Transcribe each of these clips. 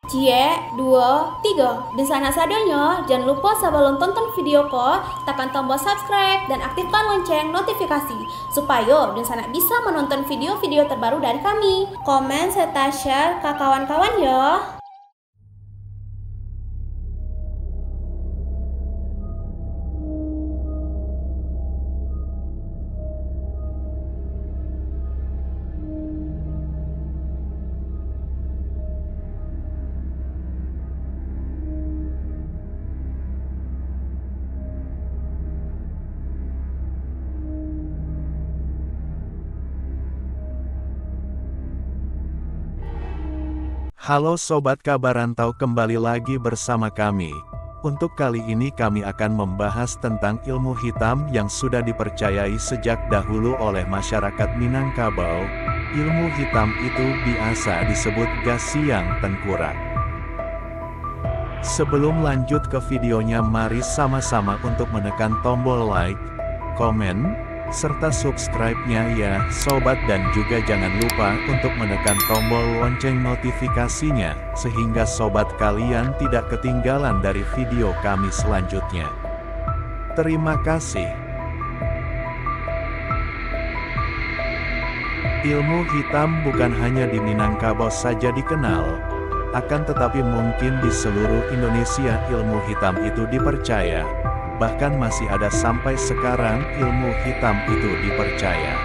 Cie, dua, tiga. Dan sana sadanya, jangan lupa sebelum tonton video ko, tekan tombol subscribe dan aktifkan lonceng notifikasi supaya dan sana bisa menonton video-video terbaru dari kami. Komen serta share ke kawan-kawan ya. Halo Sobat Kabar Rantau, kembali lagi bersama kami. Untuk kali ini kami akan membahas tentang ilmu hitam yang sudah dipercayai sejak dahulu oleh masyarakat Minangkabau. Ilmu hitam itu biasa disebut Gasiang Tengkurak. Sebelum lanjut ke videonya, mari sama-sama untuk menekan tombol like, komen, serta subscribe-nya ya sobat, dan juga jangan lupa untuk menekan tombol lonceng notifikasinya sehingga sobat kalian tidak ketinggalan dari video kami selanjutnya. Terima kasih. Ilmu hitam bukan hanya di Minangkabau saja dikenal, akan tetapi mungkin di seluruh Indonesia ilmu hitam itu dipercaya. Bahkan masih ada sampai sekarang ilmu hitam itu dipercaya.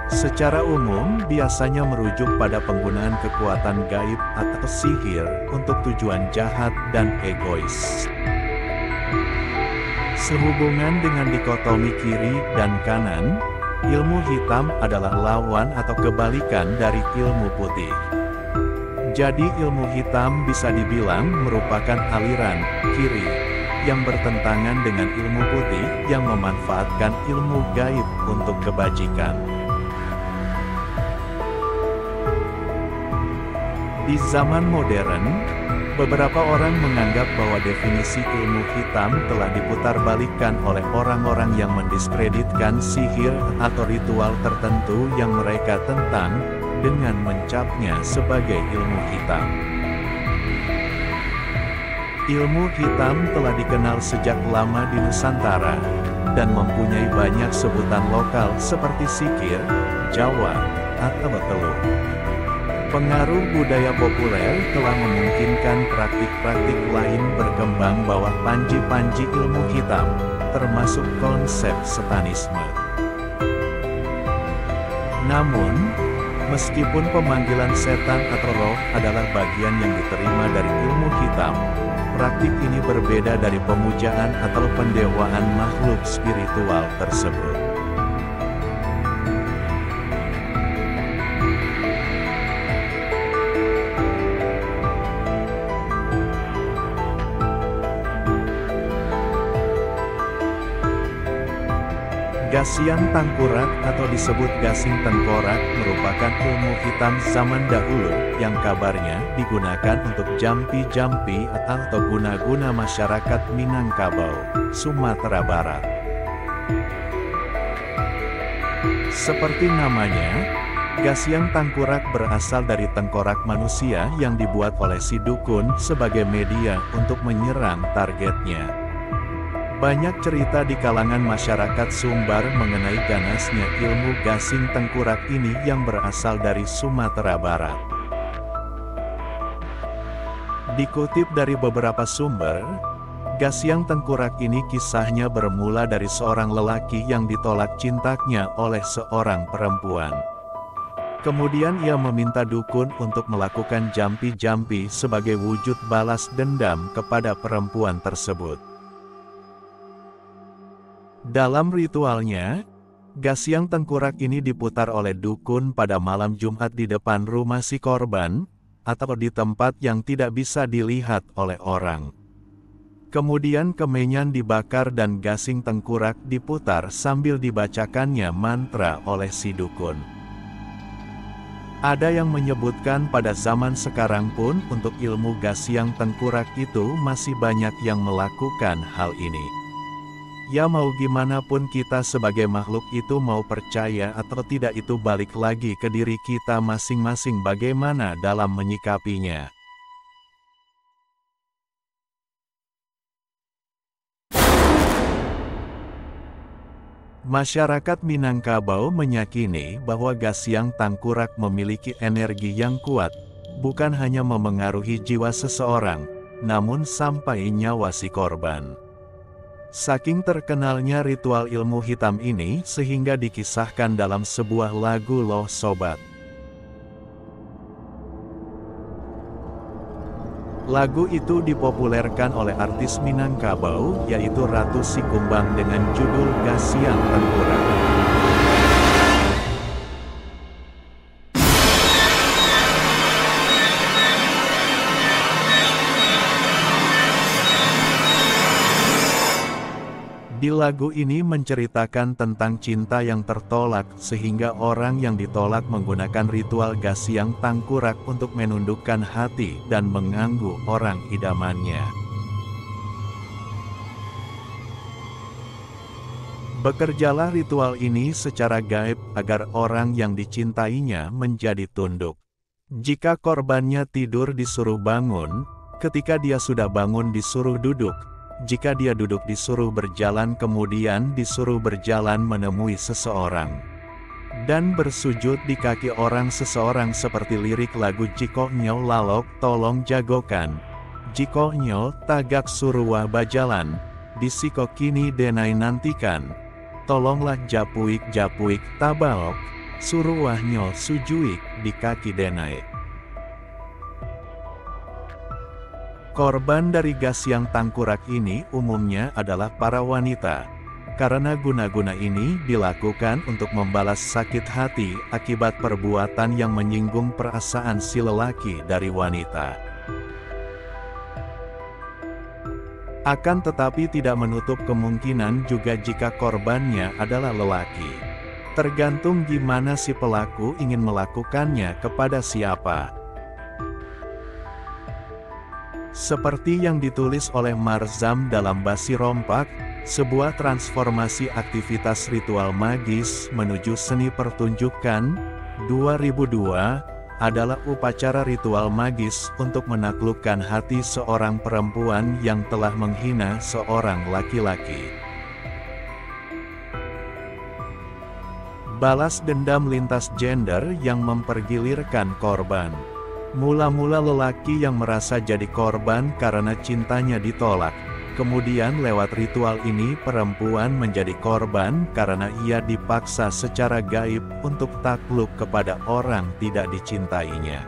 Secara umum, biasanya merujuk pada penggunaan kekuatan gaib atau sihir untuk tujuan jahat dan egois. Sehubungan dengan dikotomi kiri dan kanan, ilmu hitam adalah lawan atau kebalikan dari ilmu putih. Jadi ilmu hitam bisa dibilang merupakan aliran kiri yang bertentangan dengan ilmu putih yang memanfaatkan ilmu gaib untuk kebajikan. Di zaman modern, beberapa orang menganggap bahwa definisi ilmu hitam telah diputarbalikkan oleh orang-orang yang mendiskreditkan sihir atau ritual tertentu yang mereka tentang dengan mencapnya sebagai ilmu hitam. Ilmu hitam telah dikenal sejak lama di Nusantara, dan mempunyai banyak sebutan lokal seperti sikir, Jawa, atau teluh. Pengaruh budaya populer telah memungkinkan praktik-praktik lain berkembang bawah panji-panji ilmu hitam, termasuk konsep satanisme. Namun, meskipun pemanggilan setan atau roh adalah bagian yang diterima dari ilmu hitam, praktik ini berbeda dari pemujaan atau pendewaan makhluk spiritual tersebut. Gasiang Tangkurak atau disebut Gasing Tengkorak merupakan ilmu hitam zaman dahulu yang kabarnya digunakan untuk jampi-jampi atau guna-guna masyarakat Minangkabau, Sumatera Barat. Seperti namanya, Gasiang Tangkurak berasal dari tengkorak manusia yang dibuat oleh si dukun sebagai media untuk menyerang targetnya. Banyak cerita di kalangan masyarakat Sumbar mengenai ganasnya ilmu gasing tengkurak ini yang berasal dari Sumatera Barat. Dikutip dari beberapa sumber, Gasiang Tengkurak ini kisahnya bermula dari seorang lelaki yang ditolak cintanya oleh seorang perempuan. Kemudian ia meminta dukun untuk melakukan jampi-jampi sebagai wujud balas dendam kepada perempuan tersebut. Dalam ritualnya, Gasiang Tengkurak ini diputar oleh dukun pada malam Jumat di depan rumah si korban, atau di tempat yang tidak bisa dilihat oleh orang. Kemudian kemenyan dibakar dan gasing tengkurak diputar sambil dibacakannya mantra oleh si dukun. Ada yang menyebutkan pada zaman sekarang pun untuk ilmu Gasiang Tengkurak itu masih banyak yang melakukan hal ini. Ya mau gimana pun kita sebagai makhluk itu mau percaya atau tidak itu balik lagi ke diri kita masing-masing bagaimana dalam menyikapinya. Masyarakat Minangkabau meyakini bahwa Gasyang Tangkurak memiliki energi yang kuat, bukan hanya memengaruhi jiwa seseorang, namun sampai nyawa si korban. Saking terkenalnya ritual ilmu hitam ini sehingga dikisahkan dalam sebuah lagu loh sobat. Lagu itu dipopulerkan oleh artis Minangkabau yaitu Ratu Sikumbang dengan judul Gasyang Tangkurak. Di lagu ini menceritakan tentang cinta yang tertolak sehingga orang yang ditolak menggunakan ritual Gasyang Tangkurak untuk menundukkan hati dan mengganggu orang idamannya. Bekerjalah ritual ini secara gaib agar orang yang dicintainya menjadi tunduk. Jika korbannya tidur disuruh bangun, ketika dia sudah bangun disuruh duduk. Jika dia duduk disuruh berjalan kemudian disuruh berjalan menemui seseorang. Dan bersujud di kaki orang seseorang seperti lirik lagu Jiko Nyo Lalok tolong jagokan. Jiko Nyo tagak suruh bajalan, disiko kini denai nantikan. Tolonglah japuik tabalok, suruh nyo sujuik di kaki denai. Korban dari Gasyang Tangkurak ini umumnya adalah para wanita, karena guna-guna ini dilakukan untuk membalas sakit hati akibat perbuatan yang menyinggung perasaan si lelaki dari wanita. Akan tetapi tidak menutup kemungkinan juga jika korbannya adalah lelaki. Tergantung gimana si pelaku ingin melakukannya kepada siapa. Seperti yang ditulis oleh Marzam dalam Basi Rompak, sebuah transformasi aktivitas ritual magis menuju seni pertunjukan, 2002, adalah upacara ritual magis untuk menaklukkan hati seorang perempuan yang telah menghina seorang laki-laki. Balas dendam lintas gender yang mempergilirkan korban. Mula-mula lelaki yang merasa jadi korban karena cintanya ditolak. Kemudian lewat ritual ini perempuan menjadi korban karena ia dipaksa secara gaib untuk takluk kepada orang tidak dicintainya.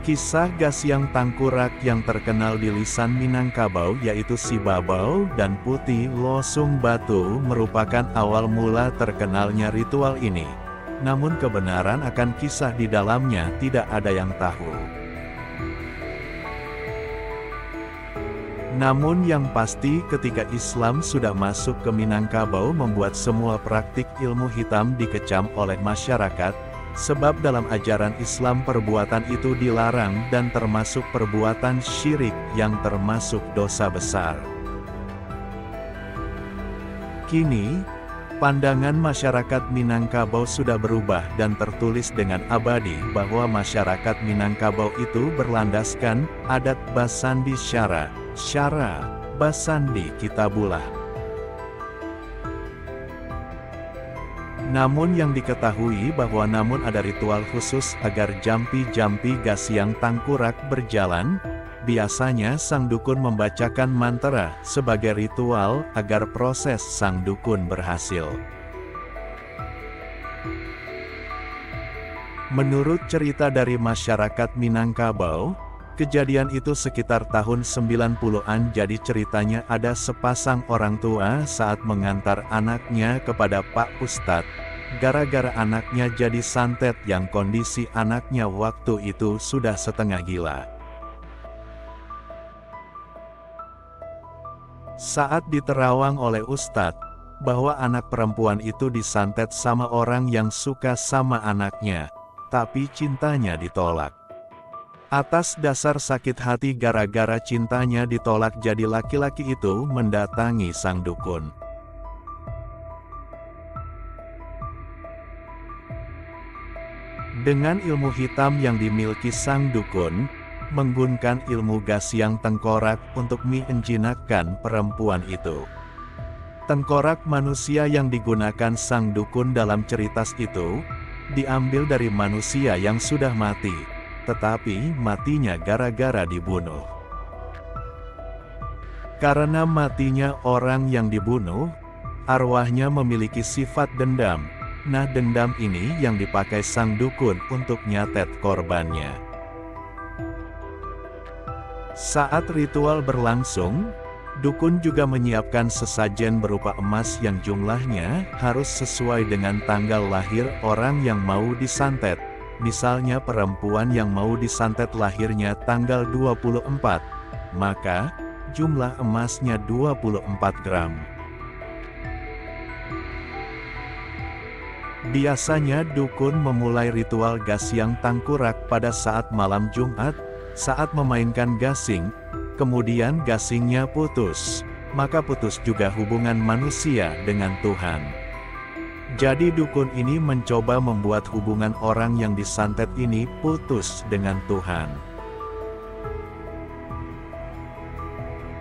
Kisah Gasyang Tangkurak yang terkenal di lisan Minangkabau yaitu Si Babau dan Putih Losung Batu merupakan awal mula terkenalnya ritual ini. Namun kebenaran akan kisah di dalamnya tidak ada yang tahu. Namun yang pasti ketika Islam sudah masuk ke Minangkabau membuat semua praktik ilmu hitam dikecam oleh masyarakat, sebab dalam ajaran Islam perbuatan itu dilarang dan termasuk perbuatan syirik yang termasuk dosa besar. Kini, pandangan masyarakat Minangkabau sudah berubah dan tertulis dengan abadi bahwa masyarakat Minangkabau itu berlandaskan adat Basandi Syara, Basandi Kitabulah. Namun yang diketahui bahwa namun ada ritual khusus agar jampi-jampi Gasyang Tangkurak berjalan. Biasanya sang dukun membacakan mantra sebagai ritual agar proses sang dukun berhasil. Menurut cerita dari masyarakat Minangkabau, kejadian itu sekitar tahun 90-an. Jadi ceritanya ada sepasang orang tua saat mengantar anaknya kepada Pak Ustadz. Gara-gara anaknya jadi santet yang kondisi anaknya waktu itu sudah setengah gila. Saat diterawang oleh Ustadz, bahwa anak perempuan itu disantet sama orang yang suka sama anaknya, tapi cintanya ditolak. Atas dasar sakit hati gara-gara cintanya ditolak, jadi laki-laki itu mendatangi sang dukun. Dengan ilmu hitam yang dimiliki sang dukun, menggunakan ilmu Gasyang Tengkorak untuk menjinakkan perempuan itu. Tengkorak manusia yang digunakan sang dukun dalam cerita itu, diambil dari manusia yang sudah mati, tetapi matinya gara-gara dibunuh. Karena matinya orang yang dibunuh, arwahnya memiliki sifat dendam. Nah, dendam ini yang dipakai sang dukun untuk nyatet korbannya. Saat ritual berlangsung, dukun juga menyiapkan sesajen berupa emas yang jumlahnya harus sesuai dengan tanggal lahir orang yang mau disantet. Misalnya perempuan yang mau disantet lahirnya tanggal 24, maka jumlah emasnya 24 gram. Biasanya dukun memulai ritual Gasyang Tengkorak pada saat malam Jumat, saat memainkan gasing, kemudian gasingnya putus, maka putus juga hubungan manusia dengan Tuhan. Jadi dukun ini mencoba membuat hubungan orang yang disantet ini putus dengan Tuhan.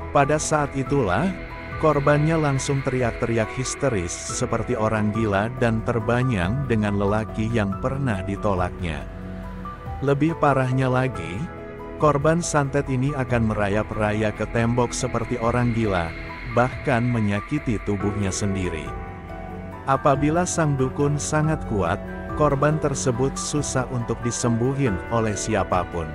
Pada saat itulah, korbannya langsung teriak-teriak histeris seperti orang gila dan terbanyang dengan lelaki yang pernah ditolaknya. Lebih parahnya lagi, korban santet ini akan merayap-rayap ke tembok seperti orang gila, bahkan menyakiti tubuhnya sendiri. Apabila sang dukun sangat kuat, korban tersebut susah untuk disembuhin oleh siapapun.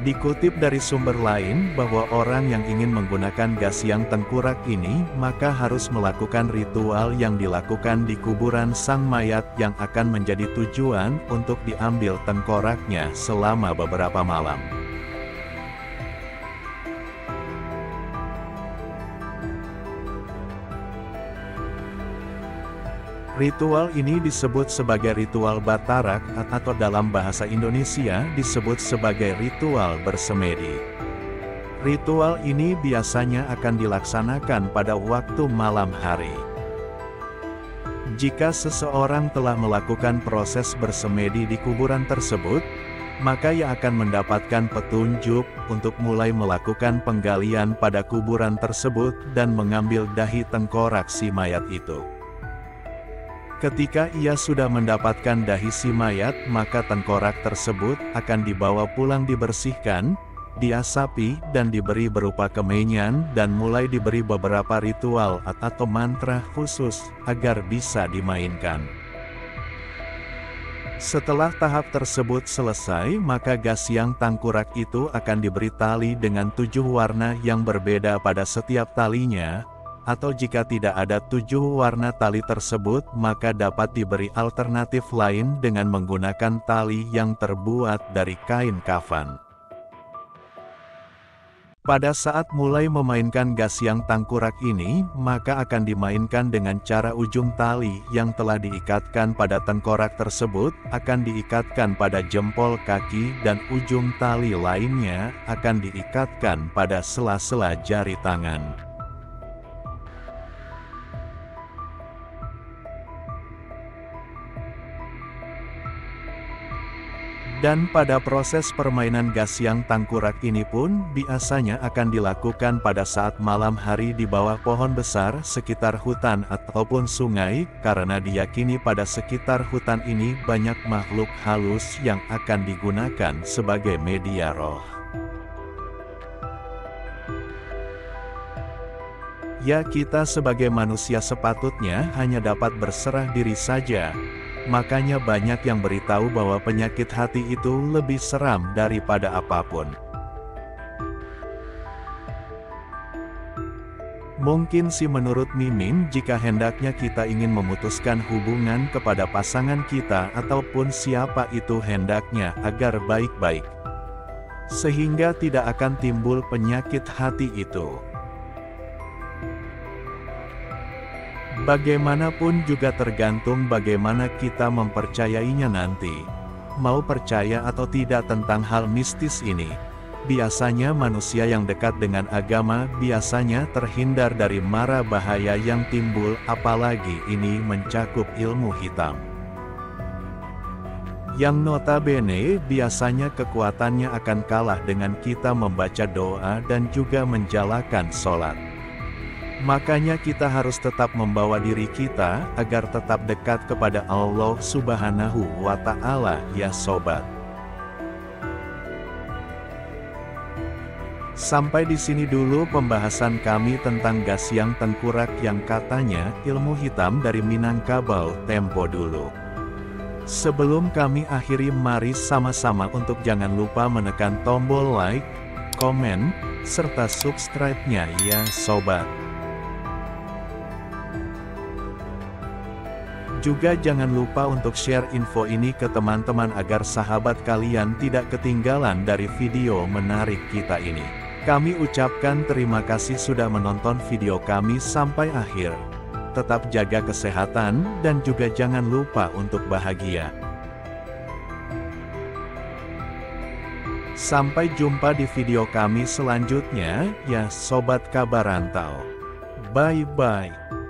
Dikutip dari sumber lain bahwa orang yang ingin menggunakan Gasyang Tengkorak ini maka harus melakukan ritual yang dilakukan di kuburan sang mayat yang akan menjadi tujuan untuk diambil tengkoraknya selama beberapa malam. Ritual ini disebut sebagai ritual Batarak atau dalam bahasa Indonesia disebut sebagai ritual bersemedi. Ritual ini biasanya akan dilaksanakan pada waktu malam hari. Jika seseorang telah melakukan proses bersemedi di kuburan tersebut, maka ia akan mendapatkan petunjuk untuk mulai melakukan penggalian pada kuburan tersebut dan mengambil dahi tengkorak si mayat itu. Ketika ia sudah mendapatkan dahi si mayat, maka tengkorak tersebut akan dibawa pulang dibersihkan, diasapi dan diberi berupa kemenyan dan mulai diberi beberapa ritual atau mantra khusus agar bisa dimainkan. Setelah tahap tersebut selesai, maka Gasyang Tengkorak itu akan diberi tali dengan 7 warna yang berbeda pada setiap talinya. Atau jika tidak ada 7 warna tali tersebut, maka dapat diberi alternatif lain dengan menggunakan tali yang terbuat dari kain kafan. Pada saat mulai memainkan Gasyang Tengkorak ini, maka akan dimainkan dengan cara ujung tali yang telah diikatkan pada tengkorak tersebut, akan diikatkan pada jempol kaki dan ujung tali lainnya akan diikatkan pada sela-sela jari tangan. Dan pada proses permainan Gasyang Tengkorak ini pun biasanya akan dilakukan pada saat malam hari di bawah pohon besar sekitar hutan ataupun sungai, karena diyakini pada sekitar hutan ini banyak makhluk halus yang akan digunakan sebagai media roh. Ya, kita sebagai manusia sepatutnya hanya dapat berserah diri saja. Makanya banyak yang beritahu bahwa penyakit hati itu lebih seram daripada apapun. Mungkin sih menurut Mimin, jika hendaknya kita ingin memutuskan hubungan kepada pasangan kita ataupun siapa itu hendaknya agar baik-baik. Sehingga tidak akan timbul penyakit hati itu. Bagaimanapun juga tergantung bagaimana kita mempercayainya nanti. Mau percaya atau tidak tentang hal mistis ini, biasanya manusia yang dekat dengan agama biasanya terhindar dari mara bahaya yang timbul, apalagi ini mencakup ilmu hitam. Yang notabene biasanya kekuatannya akan kalah dengan kita membaca doa dan juga menjalankan sholat. Makanya kita harus tetap membawa diri kita agar tetap dekat kepada Allah Subhanahu wa Ta'ala, ya sobat. Sampai di sini dulu pembahasan kami tentang Gasyang Tengkurak yang katanya ilmu hitam dari Minangkabau tempo dulu. Sebelum kami akhiri, mari sama-sama untuk jangan lupa menekan tombol like, komen, serta subscribe-nya ya sobat. Juga jangan lupa untuk share info ini ke teman-teman agar sahabat kalian tidak ketinggalan dari video menarik kita ini. Kami ucapkan terima kasih sudah menonton video kami sampai akhir. Tetap jaga kesehatan dan juga jangan lupa untuk bahagia. Sampai jumpa di video kami selanjutnya, ya Sobat Kabar Rantau. Bye-bye.